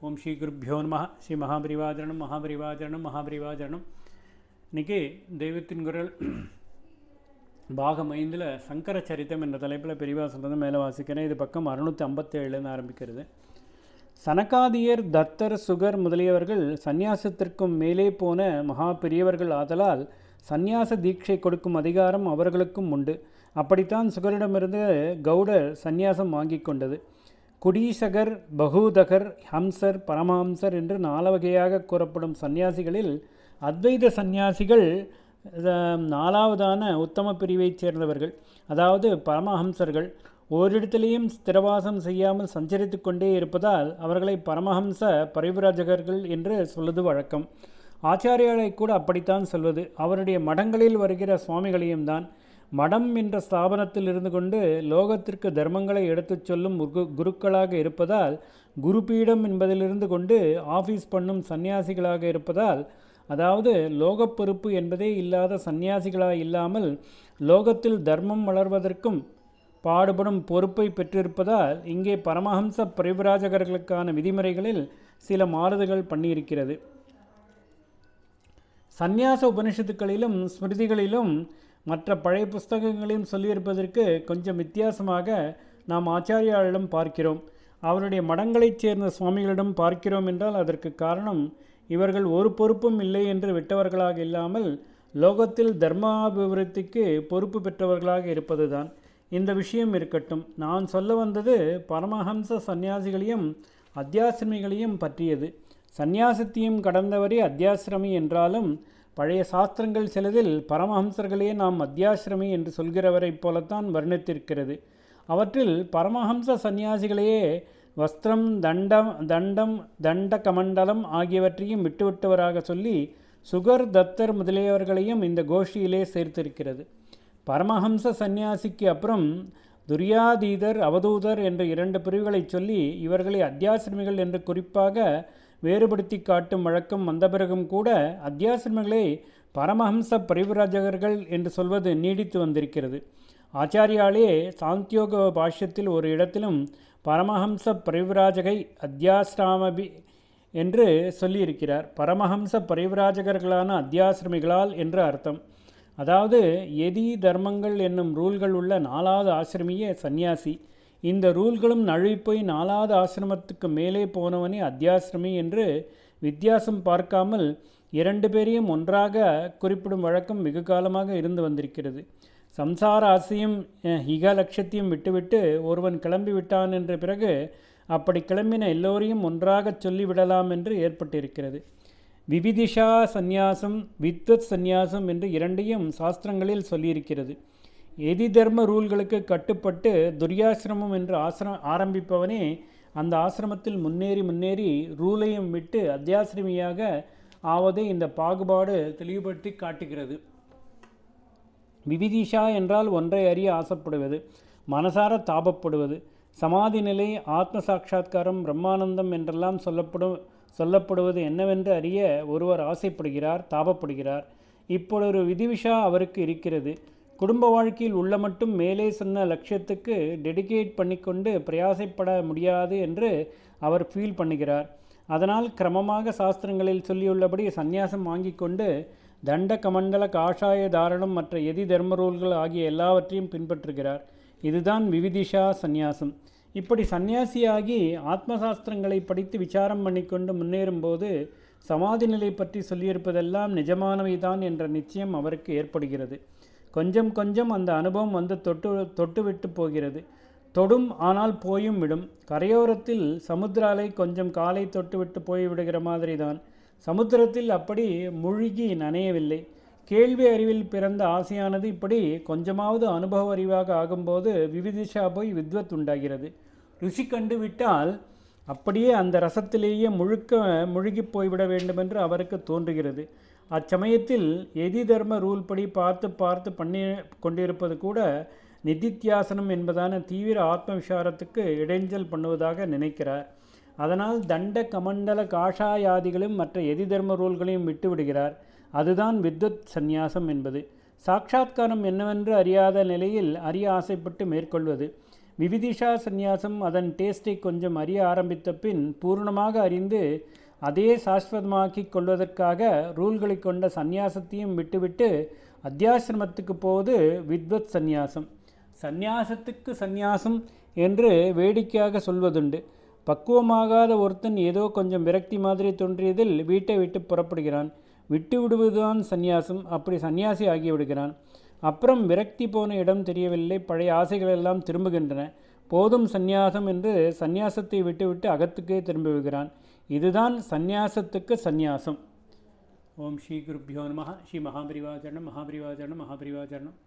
ஓம் ஸ்ரீ குருப்யோ நம. ஸ்ரீ மகாபரிவாஜனம் மகாபரிவாஜனம் மகாபரிவாஜனம். இன்றைக்கி தெய்வத்தின் குரல் பாகம் 5 சங்கர சரித்தம் என்ற தலைப்பில் பெரியவா சொல்கிறது மேலே வாசிக்கிறேன். இது பக்கம் 657 ஆரம்பிக்கிறது. சனகாதியர், தத்தர், சுகர் முதலியவர்கள் சந்நியாசத்திற்கும் மேலே போன மகா பெரியவர்கள் ஆதலால் சந்நியாச தீட்சை கொடுக்கும் அதிகாரம் அவர்களுக்கும் உண்டு. அப்படித்தான் சுகரிடமிருந்து கௌடர் சந்நியாசம் வாங்கி கொண்டது. குடீசகர், பகூதகர், ஹம்சர், பரமஹம்சர் என்று 4 வகையாக கூறப்படும் சந்நியாசிகளில் அத்வைத சந்நியாசிகள் 4வதான உத்தம பிரிவைச் சேர்ந்தவர்கள். அதாவது பரமஹம்சர்கள். ஓரிடத்திலேயும் ஸ்திரவாசம் செய்யாமல் சஞ்சரித்து கொண்டே இருப்பதால் அவர்களை பரமஹம்ச பரிவிராஜகர்கள் என்று சொல்வது வழக்கம். ஆச்சாரியாரை கூட அப்படித்தான் சொல்வது. அவருடைய மடங்களில் வருகிற சுவாமிகளையும் தான். மடம் என்ற ஸ்தாபனத்தில் இருந்து கொண்டு லோகத்திற்கு தர்மங்களை எடுத்துச் சொல்லும் குருக்களாக இருப்பதால், குருபீடம் என்பதிலிருந்து கொண்டு ஆஃபீஸ் பண்ணும் சந்நியாசிகளாக இருப்பதால், அதாவது லோகப் பொறுப்பு என்பதே இல்லாத சந்நியாசிகளாக இல்லாமல் லோகத்தில் தர்மம் வளர்வதற்கும் பாடுபடும் பொறுப்பை பெற்றிருப்பதால் இங்கே பரமஹம்ச பரிவிராஜகர்களுக்கான விதிமுறைகளில் சில மாறுதல்கள் பண்ணியிருக்கிறது. சந்நியாச உபனிஷத்துக்களிலும் ஸ்மிருதிகளிலும் மற்ற பழைய புஸ்தகங்களையும் சொல்லியிருப்பதற்கு கொஞ்சம் வித்தியாசமாக நாம் ஆச்சாரியாரிடம் பார்க்கிறோம். அவருடைய மடங்களைச் சேர்ந்த சுவாமிகளிடம் பார்க்கிறோம் என்றால் அதற்கு காரணம் இவர்கள் ஒரு பொறுப்பும் இல்லை என்று விட்டவர்களாக இல்லாமல் லோகத்தில் தர்மாபிவிருத்திக்கு பொறுப்பு பெற்றவர்களாக இருப்பதுதான். இந்த விஷயம் இருக்கட்டும். நான் சொல்ல வந்தது பரமஹம்ச சந்நியாசிகளையும் அத்தியாசிரமிகளையும் பற்றியது. சந்நியாசத்தையும் கடந்தவரே அத்தியாசிரமி என்றாலும் பழைய சாஸ்திரங்கள் சிலதில் பரமஹம்சர்களே நாம் அத்தியாசிரமி என்று சொல்கிறவரை போலத்தான் வர்ணித்திருக்கிறது. அவற்றில் பரமஹம்ச சந்நியாசிகளையே வஸ்திரம், தண்ட கமண்டலம் ஆகியவற்றையும் விட்டுவிட்டவராக சொல்லி சுகர், தத்தர் முதலியவர்களையும் இந்த கோஷ்டியிலே சேர்த்திருக்கிறது. பரமஹம்ச சந்நியாசிக்கு அப்புறம் துரியாதீதர், அவதூதர் என்ற 2 பிரிவுகளை சொல்லி இவர்களை அத்தியாசிரமிகள் என்று குறிப்பாக வேறுபடுத்தி காட்டும் வழக்கம் வந்த பிறகும் கூட அத்தியாசிரமிகளை பரமஹம்ச பரிவிராஜகர்கள் என்று சொல்வது நீடித்து வந்திருக்கிறது. ஆச்சாரியாலே சாந்தியோக பாஷ்யத்தில் ஒரு இடத்திலும் பரமஹம்ச பரிவிராஜகை அத்தியாசிராமபி என்று சொல்லியிருக்கிறார். பரமஹம்ச பரிவிராஜகர்களான அத்தியாசிரமிகளால் என்று அர்த்தம். அதாவது எதி தர்மங்கள் என்னும் ரூல்கள் உள்ள 4வது ஆசிரமியே சந்நியாசி. இந்த ரூல்களும் நழுவிப்போய் 4வது ஆசிரமத்துக்கு மேலே போனவனே அத்தியாசிரமி என்று வித்தியாசம் பார்க்காமல் 2 பேரையும் ஒன்றாக குறிப்பிடும் வழக்கம் வெகு காலமாக இருந்து வந்திருக்கிறது. சம்சார ஆசையும் ஹிக லட்சத்தையும் விட்டுவிட்டு ஒருவன் கிளம்பிவிட்டான் என்ற பிறகு அப்படி கிளம்பின எல்லோரையும் ஒன்றாக சொல்லிவிடலாம் என்று ஏற்பட்டிருக்கிறது. விவிதிஷா சந்நியாசம், வித்வத் சந்நியாசம் என்று 2ஐயும் சாஸ்திரங்களில் சொல்லியிருக்கிறது. எதி தர்ம ரூல்களுக்கு கட்டுப்பட்டு துரியாசிரமம் என்று ஆரம்பிப்பவனே அந்த ஆசிரமத்தில் முன்னேறி ரூலையும் விட்டு அத்தியாசிரமியாக ஆவதை இந்த பாகுபாடு தெளிவுபடுத்தி காட்டுகிறது. விவிதிஷா என்றால் ஒன்றை அறிய ஆசைப்படுவது, மனசார தாபப்படுவது. சமாதி நிலை, ஆத்ம சாட்சா்காரம், பிரம்மானந்தம் என்றெல்லாம் சொல்லப்படுவது என்னவென்று அறிய ஒருவர் ஆசைப்படுகிறார், தாபப்படுகிறார். இப்பொழுது விதிவிஷா அவருக்கு இருக்கிறது. குடும்ப வாழ்க்கையில் உள்ள மட்டும் மேலே சொன்ன லட்சியத்துக்கு டெடிகேட் பண்ணிக்கொண்டு பிரயாசைப்பட முடியாது என்று அவர் ஃபீல் பண்ணுகிறார். அதனால் கிரமமாக சாஸ்திரங்களில் சொல்லியுள்ளபடி சந்நியாசம் வாங்கி கொண்டு தண்ட கமண்டல காஷாய தாரணம் மற்ற எதி தர்ம ரூல்கள் ஆகிய எல்லாவற்றையும் பின்பற்றுகிறார். இதுதான் விவிதிஷா சந்நியாசம். இப்படி சந்நியாசியாகி ஆத்மசாஸ்திரங்களை படித்து விசாரம் பண்ணிக்கொண்டு முன்னேறும்போது சமாதி நிலை பற்றி சொல்லியிருப்பதெல்லாம் நிஜமானவைதான் என்ற நிச்சயம் அவருக்கு ஏற்படுகிறது. கொஞ்சம் கொஞ்சம் அந்த அனுபவம் வந்து தொட்டு விட்டு போகிறது. தொடும், ஆனால் போயும் விடும். கரையோரத்தில் சமுத்திர அலை கொஞ்சம் காலை தொட்டு விட்டு போய்விடுகிற மாதிரி தான். சமுத்திரத்தில் அப்படி முழுகி நனையவில்லை. கேள்வி அறிவில் பிறந்த ஆசையானது இப்படி கொஞ்சமாவது அனுபவ அறிவாக ஆகும்போது விவிதிஷா போய் வித்வத் உண்டாகிறது. ருசி கண்டு விட்டால் அப்படியே அந்த ரசத்திலேயே முழுகி போய்விட வேண்டுமென்று அவருக்கு தோன்றுகிறது. அச்சமயத்தில் எதி தர்ம ரூல் படி பார்த்து பண்ணி கொண்டிருப்பது கூட நிதித்தியாசனம் என்பதான தீவிர ஆத்ம விசாரத்துக்கு இடைஞ்சல் பண்ணுவதாக நினைக்கிறார். அதனால் தண்ட கமண்டல காஷாயாதிகளும் மற்ற எதி தர்ம ரூல்களையும் விட்டு விடுகிறார். அதுதான் வித்வத் சந்நியாசம் என்பது. சாட்சாத்காரம் என்னவென்று அறியாத நிலையில் அறிய ஆசைப்பட்டு மேற்கொள்வது. விவிதிஷா சந்நியாசம் அதன் டேஸ்ட்டை கொஞ்சம் அறிய ஆரம்பித்த பின் பூர்ணமாக அறிந்து அதே சாஸ்வதமாக்கிக் கொள்வதற்காக ரூல்களை கொண்ட சந்நியாசத்தையும் விட்டுவிட்டு அத்தியாசிரமத்துக்கு போவது வித்வத் சந்நியாசம். சந்நியாசத்துக்கு சந்நியாசம் என்று வேடிக்கையாக சொல்வதுண்டு. பக்குவமாகாத ஒருத்தன் ஏதோ கொஞ்சம் விரக்தி மாதிரி தோன்றியதில் வீட்டை விட்டு புறப்படுகிறான். விட்டு விடுவதுதான் சந்நியாசம். அப்படி சந்நியாசி ஆகிவிடுகிறான். அப்புறம் விரக்தி போன இடம் தெரியவில்லை. பழைய ஆசைகளெல்லாம் திரும்புகின்றன. போதும் சந்நியாசம் என்று சந்நியாசத்தை விட்டுவிட்டு அகத்துக்கே திரும்புகிறான். இதுதான் சந்நியாசத்துக்கு சந்நியாசம். ஓம் ஸ்ரீ குருப்யோ நமः. ஸ்ரீ மகாபரிவாச்சரணம் மகாபரிவாச்சரணம் மகாபரிவாச்சரணம்.